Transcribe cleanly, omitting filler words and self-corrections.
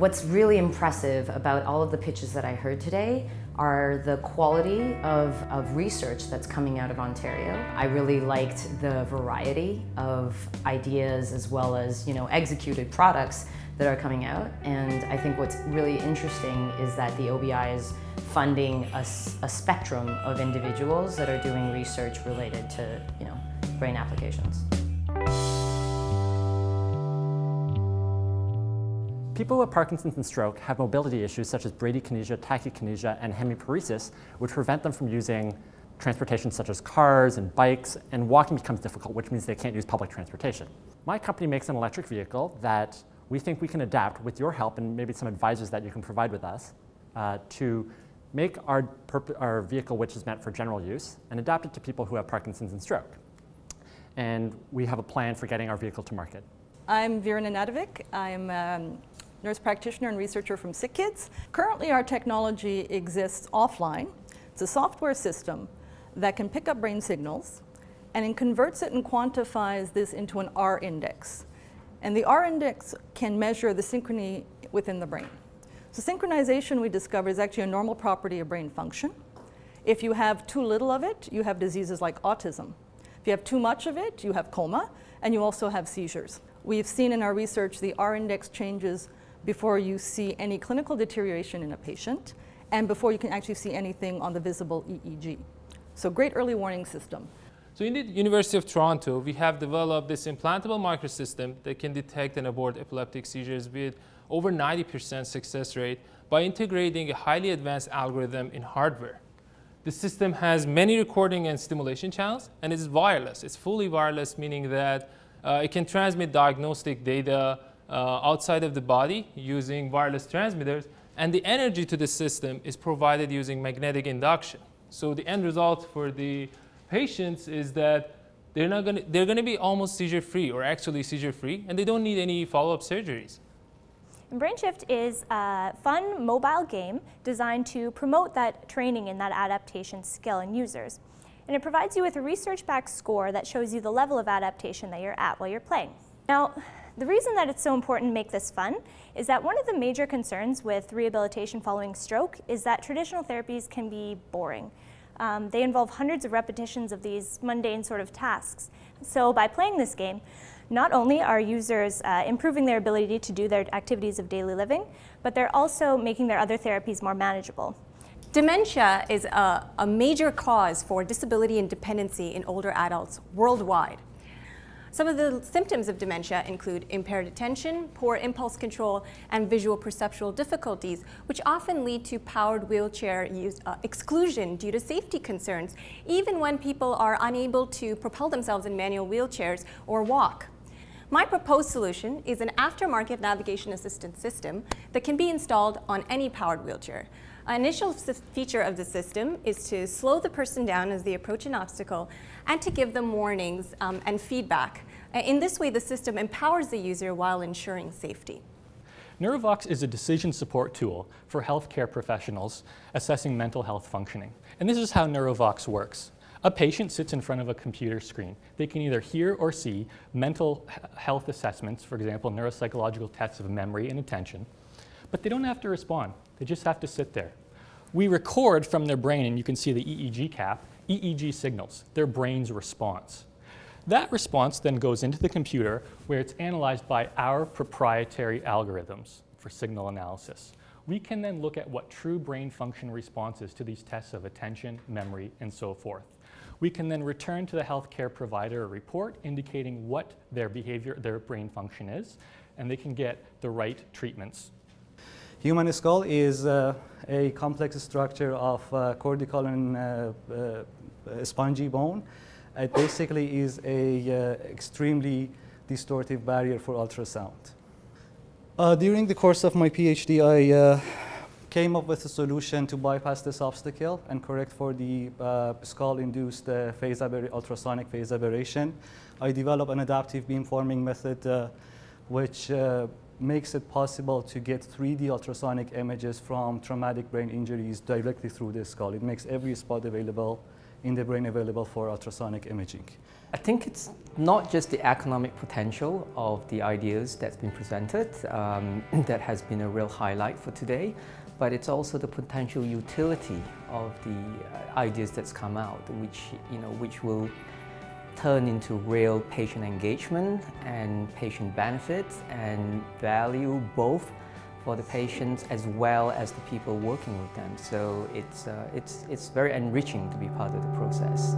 What's really impressive about all of the pitches that I heard today are the quality of research that's coming out of Ontario. I really liked the variety of ideas as well as, executed products that are coming out. And I think what's really interesting is that the OBI is funding a spectrum of individuals that are doing research related to, brain applications. People with Parkinson's and stroke have mobility issues such as bradykinesia, tachykinesia, and hemiparesis, which prevent them from using transportation such as cars and bikes, and walking becomes difficult, which means they can't use public transportation. My company makes an electric vehicle that we think we can adapt with your help and maybe some advisors that you can provide with us to make our vehicle, which is meant for general use, and adapt it to people who have Parkinson's and stroke. And we have a plan for getting our vehicle to market. I'm Vera Nanadovic. I'm a nurse practitioner and researcher from Sick Kids. Currently, our technology exists offline. It's a software system that can pick up brain signals and it converts it and quantifies this into an R index. And the R index can measure the synchrony within the brain. So synchronization, we discover, is actually a normal property of brain function. If you have too little of it, you have diseases like autism. If you have too much of it, you have coma, and you also have seizures. We've seen in our research the R index changes before you see any clinical deterioration in a patient and before you can actually see anything on the visible EEG. So great early warning system. So in the University of Toronto, we have developed this implantable microsystem that can detect and abort epileptic seizures with over 90% success rate by integrating a highly advanced algorithm in hardware. The system has many recording and stimulation channels, and it is wireless. It's fully wireless, meaning that it can transmit diagnostic data outside of the body using wireless transmitters, and the energy to the system is provided using magnetic induction. So the end result for the patients is that they're going to be almost seizure-free, or actually seizure-free, and they don't need any follow-up surgeries. And BrainShift is a fun mobile game designed to promote that training and that adaptation skill in users. And it provides you with a research-backed score that shows you the level of adaptation that you're at while you're playing. Now, the reason that it's so important to make this fun is that one of the major concerns with rehabilitation following stroke is that traditional therapies can be boring. They involve hundreds of repetitions of these mundane sort of tasks. So by playing this game, not only are users improving their ability to do their activities of daily living, but they're also making their other therapies more manageable. Dementia is a major cause for disability and dependency in older adults worldwide. Some of the symptoms of dementia include impaired attention, poor impulse control, and visual perceptual difficulties, which often lead to powered wheelchair use, exclusion due to safety concerns, even when people are unable to propel themselves in manual wheelchairs or walk. My proposed solution is an aftermarket navigation assistance system that can be installed on any powered wheelchair. An initial feature of the system is to slow the person down as they approach an obstacle and to give them warnings and feedback. In this way, the system empowers the user while ensuring safety. NeuroVox is a decision support tool for healthcare professionals assessing mental health functioning. And this is how NeuroVox works. A patient sits in front of a computer screen. They can either hear or see mental health assessments, for example, neuropsychological tests of memory and attention, but they don't have to respond. They just have to sit there. We record from their brain, and you can see the EEG cap, EEG signals, their brain's response. That response then goes into the computer where it's analyzed by our proprietary algorithms for signal analysis. We can then look at what true brain function response is to these tests of attention, memory, and so forth. We can then return to the healthcare provider a report indicating what their behavior, their brain function is, and they can get the right treatments. Human skull is a complex structure of cortical and spongy bone. It basically is a extremely distortive barrier for ultrasound. During the course of my PhD, I came up with a solution to bypass this obstacle and correct for the skull-induced ultrasonic phase aberration. I developed an adaptive beamforming method which makes it possible to get 3D ultrasonic images from traumatic brain injuries directly through the skull. It makes every spot available in the brain available for ultrasonic imaging. I think it's not just the economic potential of the ideas that's been presented that has been a real highlight for today, but it's also the potential utility of the ideas that's come out, which will turn into real patient engagement and patient benefits and value both for the patients as well as the people working with them. So it's very enriching to be part of the process.